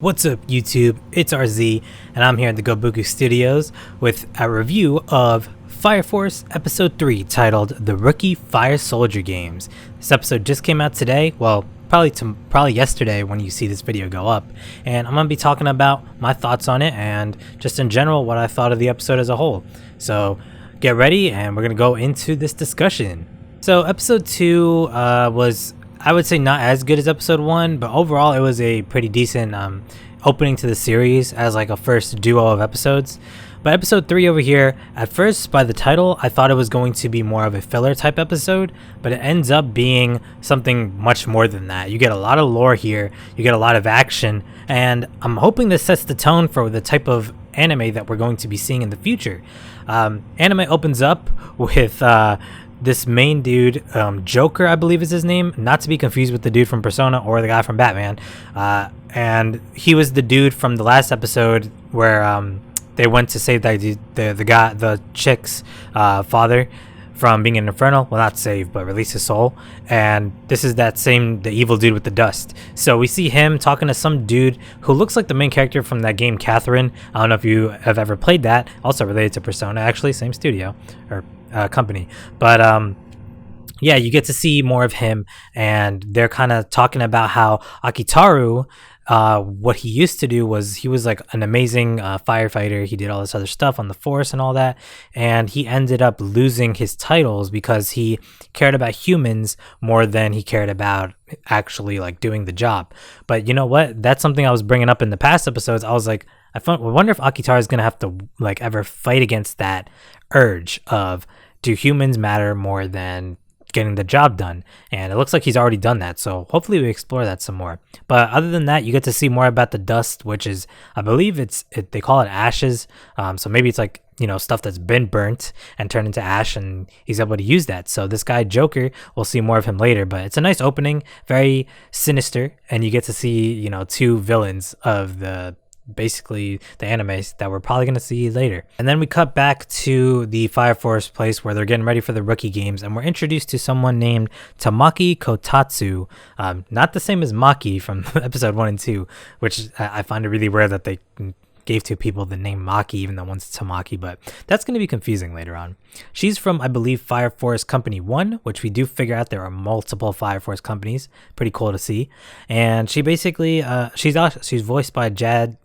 What's up YouTube, it's RZ and I'm here at the Gobuku Studios with a review of Fire Force Episode 3 titled The Rookie Fire Soldier Games. This episode just came out today, well probably yesterday when you see this video go up, and I'm going to be talking about my thoughts on it and just in general what I thought of the episode as a whole. So get ready and we're going to go into this discussion. So episode 2 was, I would say, not as good as episode 1, but overall it was a pretty decent opening to the series as like a first duo of episodes. But episode 3 over here, at first by the title I thought it was going to be more of a filler type episode, but it ends up being something much more than that. You get a lot of lore here, you get a lot of action, and I'm hoping this sets the tone for the type of anime that we're going to be seeing in the future. Anime opens up with this main dude, Joker I believe is his name, not to be confused with the dude from Persona or the guy from Batman, and he was the dude from the last episode where they went to save the chick's father from being in Inferno. Well, not save, but release his soul. And this is the evil dude with the dust. So we see him talking to some dude who looks like the main character from that game, Catherine. I don't know if you have ever played that. Also related to Persona, actually, same studio or company. But yeah, you get to see more of him, and they're kind of talking about how Akitaru, what he used to do was he was like an amazing firefighter. He did all this other stuff on the force and all that, and he ended up losing his titles because he cared about humans more than he cared about actually like doing the job. But you know what? That's something I was bringing up in the past episodes. I was like, I wonder if Akitaru is gonna have to like ever fight against that urge of, do humans matter more than getting the job done? And it looks like he's already done that, so hopefully we explore that some more. But other than that, you get to see more about the dust, which is, I believe they call it ashes, so maybe it's like, you know, stuff that's been burnt and turned into ash, and he's able to use that. So this guy Joker, we'll see more of him later, but it's a nice opening, very sinister, and you get to see, you know, two villains of basically the animes that we're probably going to see later. And then we cut back to the Fire Force place where they're getting ready for the rookie games, and we're introduced to someone named Tamaki Kotatsu, not the same as Maki from episode 1 and 2, which I find it really rare that they gave two people the name Maki even though one's Tamaki, but that's going to be confusing later on. She's from, I believe, Fire Force Company 1, which we do figure out there are multiple Fire Force companies. Pretty cool to see. And she basically she's voiced by Jade,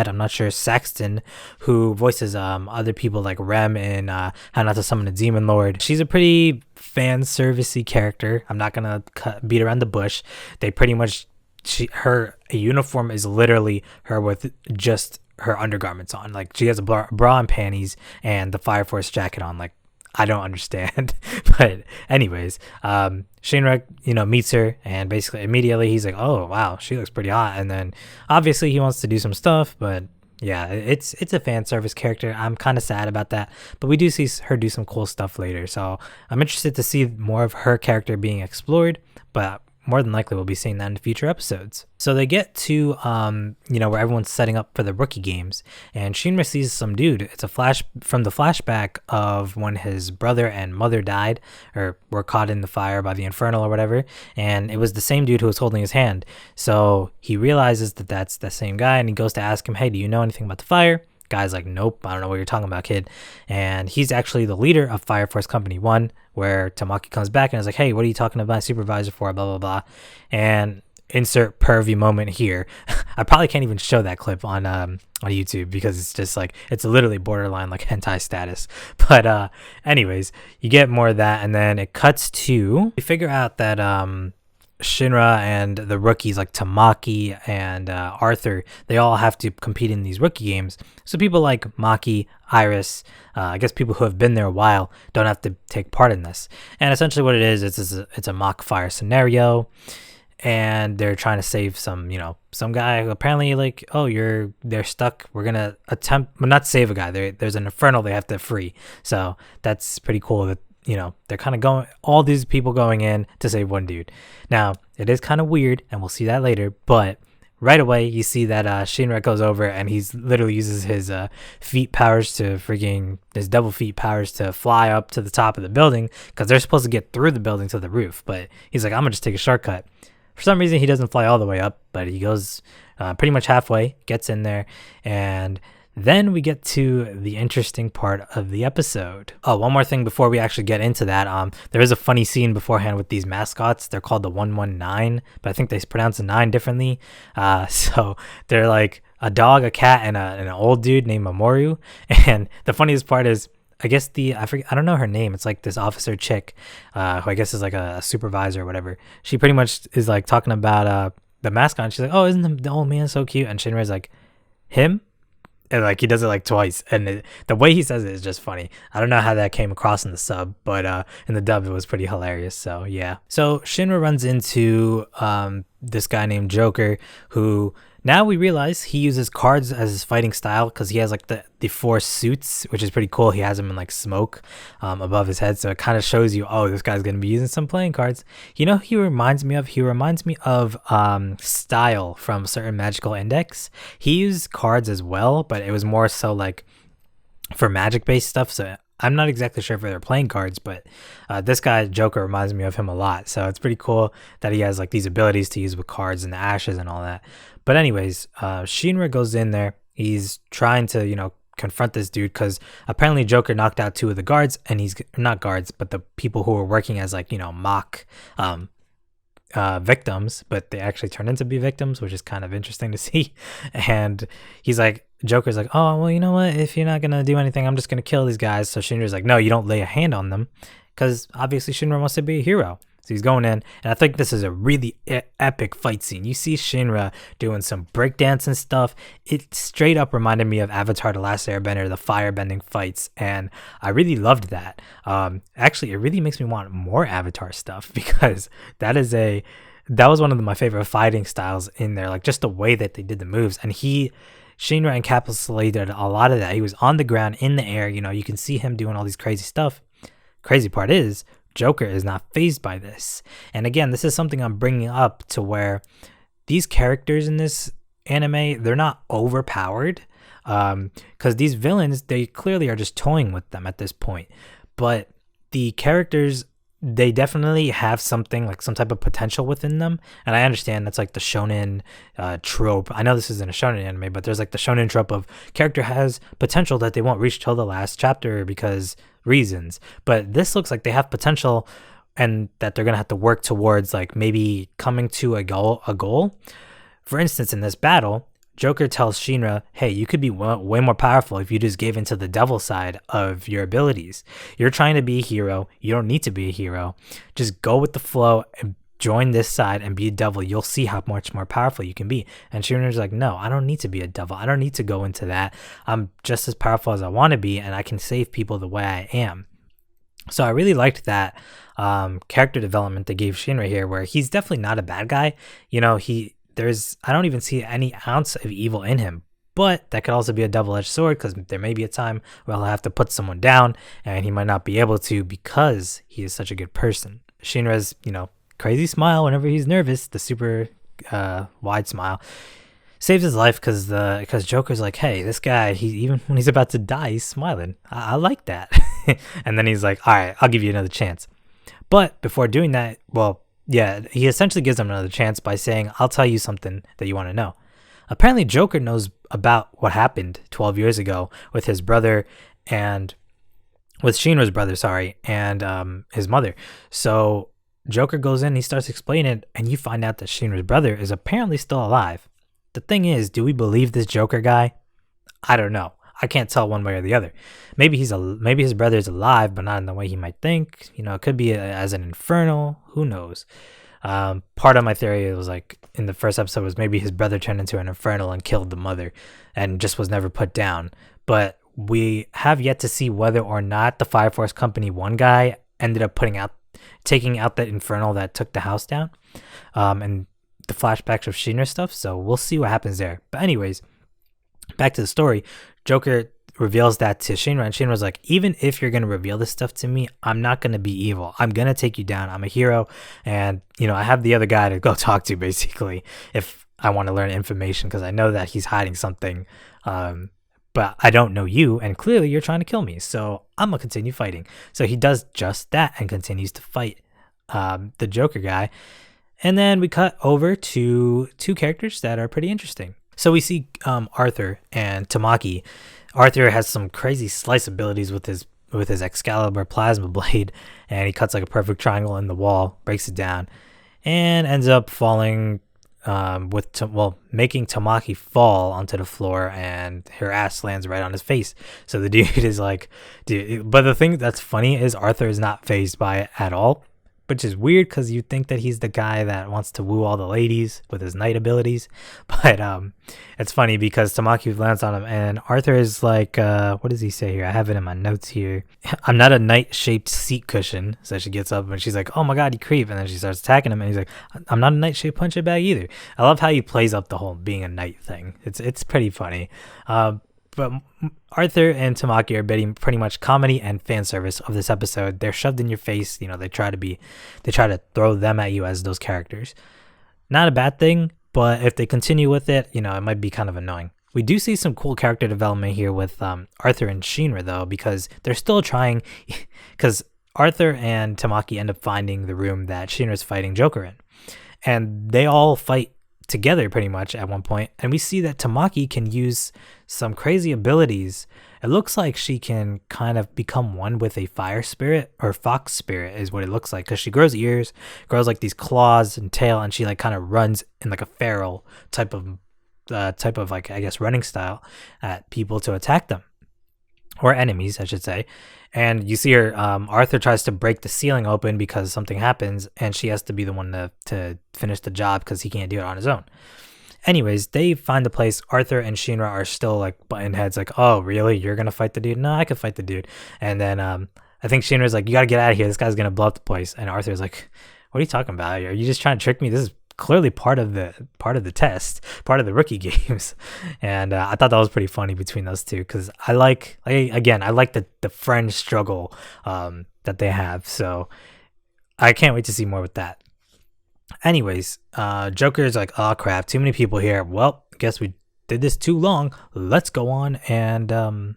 I'm not sure, Saxton, who voices other people like Rem in How Not to Summon a Demon Lord. She's a pretty fan servicey character. I'm not gonna beat around the bush. They pretty much, her uniform is literally her with just her undergarments on. Like, she has a bra and panties and the Fire Force jacket on. Like, I don't understand. But anyways, Shinra, you know, meets her, and basically immediately he's like, oh wow, she looks pretty hot. And then obviously he wants to do some stuff, but yeah, it's a fan service character. I'm kind of sad about that, but we do see her do some cool stuff later, so I'm interested to see more of her character being explored, but more than likely we'll be seeing that in future episodes. So they get to you know, where everyone's setting up for the rookie games, and Shinra sees some dude. It's a flash from the flashback of when his brother and mother died or were caught in the fire by the Infernal or whatever, and it was the same dude who was holding his hand. So he realizes that that's the same guy, and he goes to ask him, hey, do you know anything about the fire? Guy's like, nope, I don't know what you're talking about, kid. And he's actually the leader of Fire Force Company 1, where Tamaki comes back and is like, hey, what are you talking about my supervisor for, blah blah blah. And insert pervy moment here. I probably can't even show that clip on YouTube because it's just like, it's literally borderline like hentai status. But anyways, you get more of that, and then it cuts to, we figure out that Shinra and the rookies like Tamaki and Arthur, they all have to compete in these rookie games. So people like Maki, Iris, I guess people who have been there a while don't have to take part in this. And essentially what it is, it's a mock fire scenario, and they're trying to save some guy who apparently, like, oh, they're stuck. We're gonna attempt, well, not save a guy. There's an Infernal they have to free. So that's pretty cool that, you know, they're kind of going, all these people going in to save one dude. Now, it is kind of weird, and we'll see that later, but right away you see that Shinra goes over and he's literally uses his feet powers to his double feet powers to fly up to the top of the building, because they're supposed to get through the building to the roof, but he's like, I'm gonna just take a shortcut. For some reason, he doesn't fly all the way up, but he goes pretty much halfway, gets in there, and then we get to the interesting part of the episode. Oh, one more thing before we actually get into that. There is a funny scene beforehand with these mascots. They're called the 119, but I think they pronounce the 9 differently. So they're like a dog, a cat, and an old dude named Mamoru. And the funniest part is, I guess I don't know her name. It's like this officer chick, who I guess is like a supervisor or whatever. She pretty much is like talking about the mascot. And she's like, "Oh, isn't the old man so cute?" And Shinra's like, "Him?" And like he does it like twice, and the way he says it is just funny. I don't know how that came across in the sub, but in the dub it was pretty hilarious. So yeah. So Shinra runs into this guy named Joker, who now we realize he uses cards as his fighting style because he has like the 4 suits, which is pretty cool. He has them in like smoke above his head, so it kind of shows you, oh, this guy's gonna be using some playing cards. You know, he reminds me of Style from Certain Magical Index. He used cards as well, but it was more so like for magic based stuff. So I'm not exactly sure if they're playing cards, but this guy Joker reminds me of him a lot. So it's pretty cool that he has like these abilities to use with cards and the ashes and all that. But anyways, Shinra goes in there. He's trying to, confront this dude because apparently Joker knocked out 2 of the guards, and he's not guards, but the people who were working as like, mock victims, but they actually turn into be victims, which is kind of interesting to see. And he's like, Joker's like, "Oh, well, you know what? If you're not going to do anything, I'm just going to kill these guys." So Shinra's like, "No, you don't lay a hand on them," because obviously Shinra wants to be a hero. So he's going in, and I think this is a really epic fight scene. You see Shinra doing some breakdance stuff. It straight up reminded me of Avatar: The Last Airbender, the firebending fights, and I really loved that. Actually, it really makes me want more Avatar stuff because that was one of my favorite fighting styles in there. Like just the way that they did the moves, and Shinra encapsulated a lot of that. He was on the ground, in the air. You can see him doing all these crazy stuff. Crazy part is, Joker is not fazed by this. And again, this is something I'm bringing up to where these characters in this anime, they're not overpowered, because these villains, they clearly are just toying with them at this point. But the characters, they definitely have something, like some type of potential within them. And I understand that's like the shonen trope. I know this isn't a shonen anime, but there's like the shonen trope of character has potential that they won't reach till the last chapter because reasons. But this looks like they have potential, and that they're gonna have to work towards like maybe coming to a goal. For instance, in this battle, Joker tells Shinra, "Hey, you could be way more powerful if you just gave into the devil side of your abilities. You're trying to be a hero. You don't need to be a hero. Just go with the flow and join this side and be a devil. You'll see how much more powerful you can be." And Shinra's like, "No, I don't need to be a devil. I don't need to go into that. I'm just as powerful as I want to be, and I can save people the way I am." So I really liked that character development they gave Shinra here, where he's definitely not a bad guy. I don't even see any ounce of evil in him, but that could also be a double-edged sword because there may be a time where he'll have to put someone down, and he might not be able to because he is such a good person. Shinra's, crazy smile whenever he's nervous, the super wide smile, saves his life because Joker's like, "Hey, this guy, even when he's about to die, he's smiling. I like that." And then he's like, "All right, I'll give you another chance." But before doing that, he essentially gives him another chance by saying, "I'll tell you something that you want to know." Apparently, Joker knows about what happened 12 years ago with his brother and with Shinra's brother, and his mother. So Joker goes in, he starts explaining it, and you find out that Shinra's brother is apparently still alive. The thing is, do we believe this Joker guy? I don't know. I can't tell one way or the other. Maybe his brother is alive, but not in the way he might think. It could be as an infernal. Who knows? Part of my theory was like in the first episode was maybe his brother turned into an infernal and killed the mother, and just was never put down. But we have yet to see whether or not the Fire Force Company 1 guy ended up taking out that infernal that took the house down, and the flashbacks of Shinra stuff. So we'll see what happens there. But anyways, back to the story. Joker reveals that to Shinra, and Shinra's like, "Even if you're going to reveal this stuff to me, I'm not going to be evil. I'm going to take you down. I'm a hero, and I have the other guy to go talk to, basically, if I want to learn information, because I know that he's hiding something, but I don't know you, and clearly you're trying to kill me, so I'm going to continue fighting." So he does just that and continues to fight the Joker guy, And then we cut over to two characters that are pretty interesting. So we see Arthur and Tamaki. Arthur has some crazy slice abilities with his Excalibur plasma blade, and he cuts like a perfect triangle in the wall, breaks it down, and ends up falling making Tamaki fall onto the floor, and her ass lands right on his face. So the dude is like, dude. But the thing that's funny is Arthur is not fazed by it at all, which is weird because you think that he's the guy that wants to woo all the ladies with his knight abilities. But it's funny because Tamaki lands on him, and Arthur is like, what does he say here? I have it in my notes here. I'm not a knight-shaped seat cushion. So she gets up and she's like, oh my god, you creep. And then she starts attacking him, and he's like, I'm not a knight-shaped punching bag either. I love how he plays up the whole being a knight thing. It's pretty funny. But Arthur and Tamaki are betting pretty much comedy and fan service of this episode. They're shoved in your face. You know, they try to throw them at you as those characters. Not a bad thing, but if they continue with it, you know, it might be kind of annoying. We do see some cool character development here with Arthur and Shinra, though, because they're still trying, because Arthur and Tamaki end up finding the room that Shinra's fighting Joker in. And they all fight together pretty much at one point, and we see that Tamaki can use some crazy abilities. It looks like she can kind of become one with a fire spirit, or fox spirit is what it looks like, because she grows ears, grows like these claws and tail, and she like kind of runs in like a feral type of like, I guess, running style at people to attack them, or enemies I should say. And you see her, Arthur tries to break the ceiling open because something happens, and she has to be the one to finish the job because he can't do it on his own. Anyways, they find the place. Arthur and Shinra are still like butting heads, like, oh, really? You're going to fight the dude? No, I could fight the dude. And then I think Shinra's like, you got to get out of here. This guy's going to blow up the place. And Arthur's like, what are you talking about? Are you just trying to trick me? This is clearly part of the test, part of the rookie games. And I thought that was pretty funny between those two, because I like the friend struggle that they have. So I can't wait to see more with that. Anyways, Joker's like, oh crap, too many people here. Well, I guess we did this too long. Let's go on and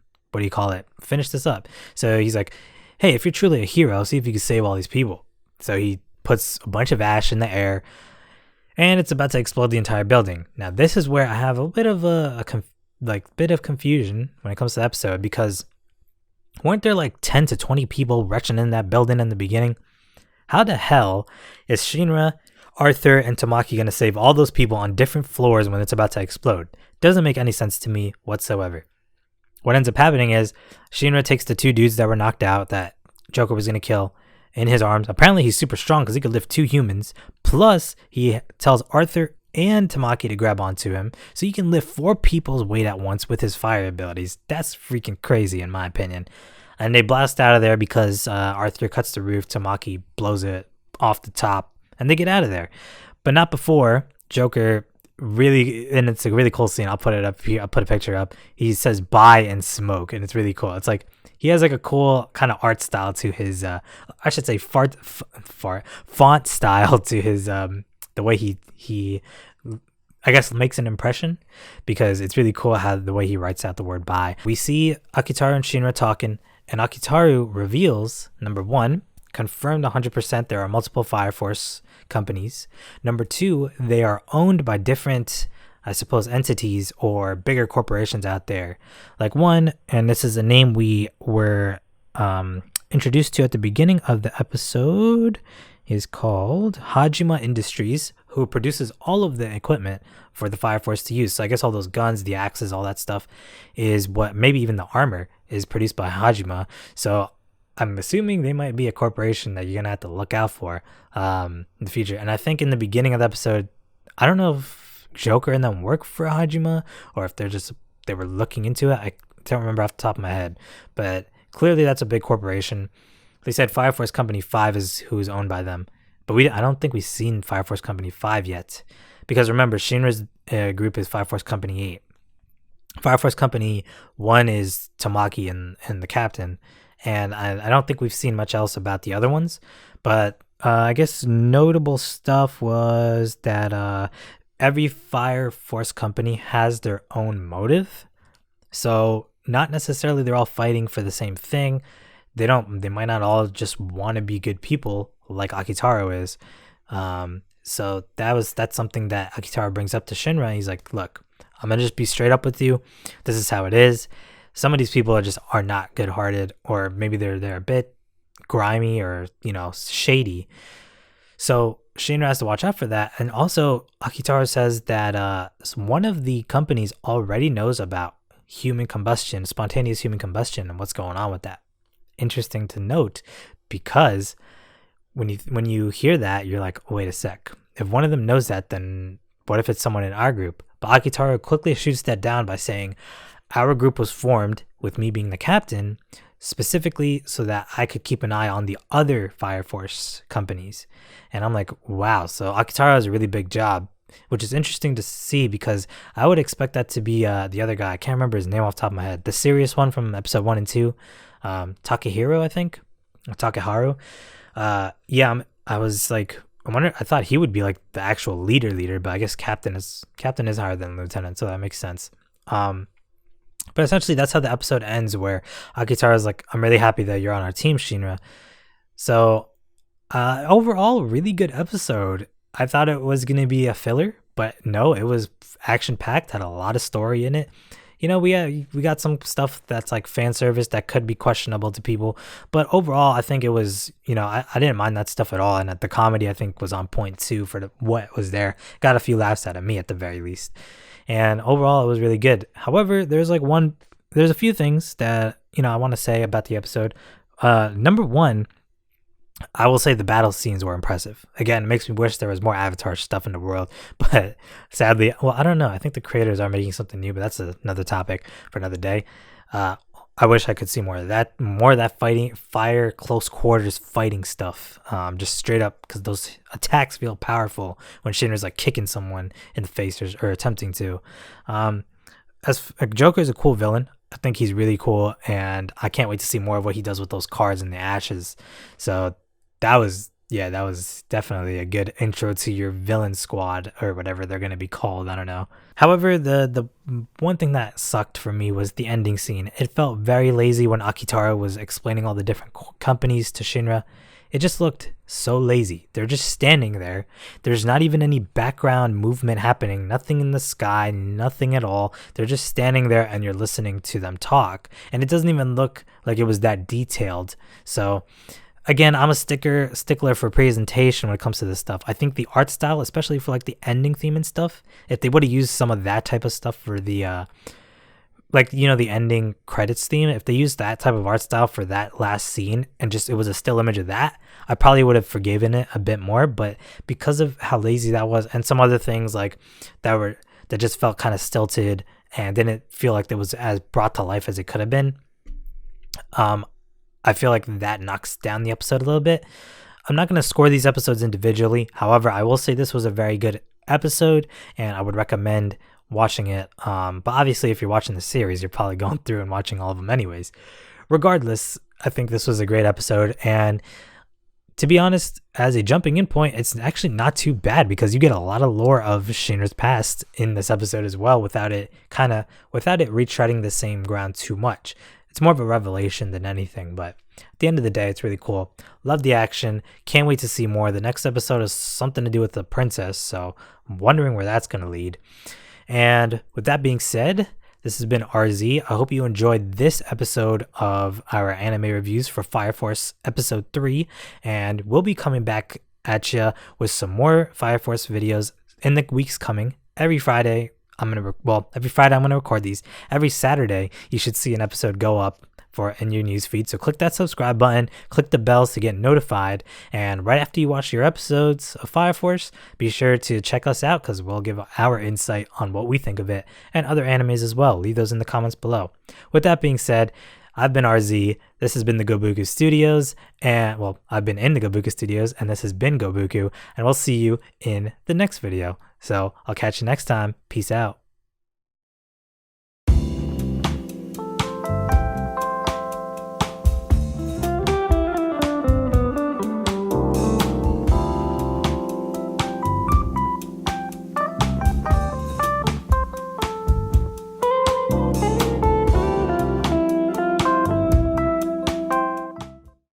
finish this up. So he's like, hey, if you're truly a hero, see if you can save all these people. So he puts a bunch of ash in the air, and it's about to explode the entire building. Now, this is where I have a bit of bit of confusion when it comes to the episode, because weren't there like 10 to 20 people rushing in that building in the beginning? How the hell is Shinra, Arthur, and Tamaki going to save all those people on different floors when it's about to explode? Doesn't make any sense to me whatsoever. What ends up happening is Shinra takes the two dudes that were knocked out that Joker was going to kill in his arms. Apparently he's super strong because he could lift 2 humans. Plus, he tells Arthur and Tamaki to grab onto him, so he can lift 4 people's weight at once with his fire abilities. That's freaking crazy in my opinion. And they blast out of there because Arthur cuts the roof, Tamaki blows it off the top, and they get out of there. But not before Joker really, and it's a really cool scene. I'll put it up here. I'll put a picture up. He says "buy and smoke," and it's really cool. It's like he has like a cool kind of art style to his, I should say font style to his, the way he I guess makes an impression, because it's really cool how the way he writes out the word "buy." We see Akitaru and Shinra talking, and Akitaru reveals, number 1, confirmed 100% there are multiple Fire Force companies. Number 2, they are owned by different, I suppose, entities or bigger corporations out there. Like one, and this is a name we were introduced to at the beginning of the episode, is called Hajima Industries, who produces all of the equipment for the Fire Force to use. So I guess all those guns, the axes, all that stuff is what, maybe even the armor is produced by Hajima. So I'm assuming they might be a corporation that you're going to have to look out for in the future. And I think in the beginning of the episode, I don't know if Joker and them work for Hajima or if they were looking into it. I don't remember off the top of my head, but clearly that's a big corporation. They said Fire Force Company 5 is who's owned by them, but I don't think we've seen Fire Force Company 5 yet, because remember, Shinra's group is Fire Force Company 8. Fire Force Company 1 is Tamaki and the captain, and I don't think we've seen much else about the other ones, but I guess notable stuff was that every Fire Force company has their own motive, so not necessarily they're all fighting for the same thing. They might not all just want to be good people like Akitaru is. So that's something that Akitaro brings up to Shinra. He's like, look, I'm gonna just be straight up with you. This is how it is. Some of these people are not good hearted, or maybe they're a bit grimy or shady. So Shinra has to watch out for that. And also Akitaro says that one of the companies already knows about human combustion, spontaneous human combustion, and what's going on with that. Interesting to note, because when you hear that, you're like, oh, wait a sec. If one of them knows that, then what if it's someone in our group? But Akitaro quickly shoots that down by saying, our group was formed with me being the captain, specifically so that I could keep an eye on the other Fire Force companies. And I'm like, wow. So Akitaro has a really big job, which is interesting to see, because I would expect that to be the other guy. I can't remember his name off the top of my head. The serious one from episode 1 and 2, Takehiro, I think, or Takeharu. I was like, I thought he would be like the actual leader, but I guess captain is higher than lieutenant, so that makes sense. But essentially that's how the episode ends, where Akitaro is like, I'm really happy that you're on our team, Shinra. So overall, really good episode. I thought it was going to be a filler, but no, it was action packed, had a lot of story in it. We got some stuff that's like fan service that could be questionable to people, but overall I think it was, I didn't mind that stuff at all. And the comedy I think was on point too for what was there. Got a few laughs out of me at the very least. And overall it was really good. However, there's a few things that, I want to say about the episode. Number one, I will say the battle scenes were impressive. Again, it makes me wish there was more Avatar stuff in the world, but sadly, well, I don't know. I think the creators are making something new, but that's another topic for another day. I wish I could see more of that fighting, fire, close quarters fighting stuff. Just straight up, because those attacks feel powerful when Shinra's like kicking someone in the face or attempting to. Joker is a cool villain. I think he's really cool, and I can't wait to see more of what he does with those cards and the ashes. So that was definitely a good intro to your villain squad, or whatever they're going to be called. I don't know. However, the one thing that sucked for me was the ending scene. It felt very lazy when Akitaro was explaining all the different companies to Shinra. It just looked so lazy. They're just standing there. There's not even any background movement happening. Nothing in the sky, nothing at all. They're just standing there and you're listening to them talk. And it doesn't even look like it was that detailed. So again, I'm a stickler for presentation when it comes to this stuff. I think the art style, especially for like the ending theme and stuff, if they would have used some of that type of stuff for the the ending credits theme, if they used that type of art style for that last scene and just it was a still image of that, I probably would have forgiven it a bit more. But because of how lazy that was, and some other things like that just felt kind of stilted and didn't feel like it was as brought to life as it could have been, I feel like that knocks down the episode a little bit. I'm not going to score these episodes individually. However, I will say this was a very good episode and I would recommend watching it. But obviously, if you're watching the series, you're probably going through and watching all of them anyways. Regardless, I think this was a great episode. And to be honest, as a jumping in point, it's actually not too bad, because you get a lot of lore of Shinra's past in this episode as well, without it retreading the same ground too much. It's more of a revelation than anything, but at the end of the day, it's really cool. Love the action. Can't wait to see more. The next episode is something to do with the princess, so I'm wondering where that's going to lead. And with that being said, this has been RZ. I hope you enjoyed this episode of our anime reviews for Fire Force episode 3, and we'll be coming back at you with some more Fire Force videos in the weeks coming. Every Friday, I'm going to record these. Every Saturday, you should see an episode go up in your news feed. So click that subscribe button, click the bells to get notified. And right after you watch your episodes of Fire Force, be sure to check us out, because we'll give our insight on what we think of it and other animes as well. Leave those in the comments below. With that being said, I've been RZ. This has been the Gobuku Studios. I've been in the Gobuku Studios, and this has been Gobuku. And we'll see you in the next video. So I'll catch you next time. Peace out.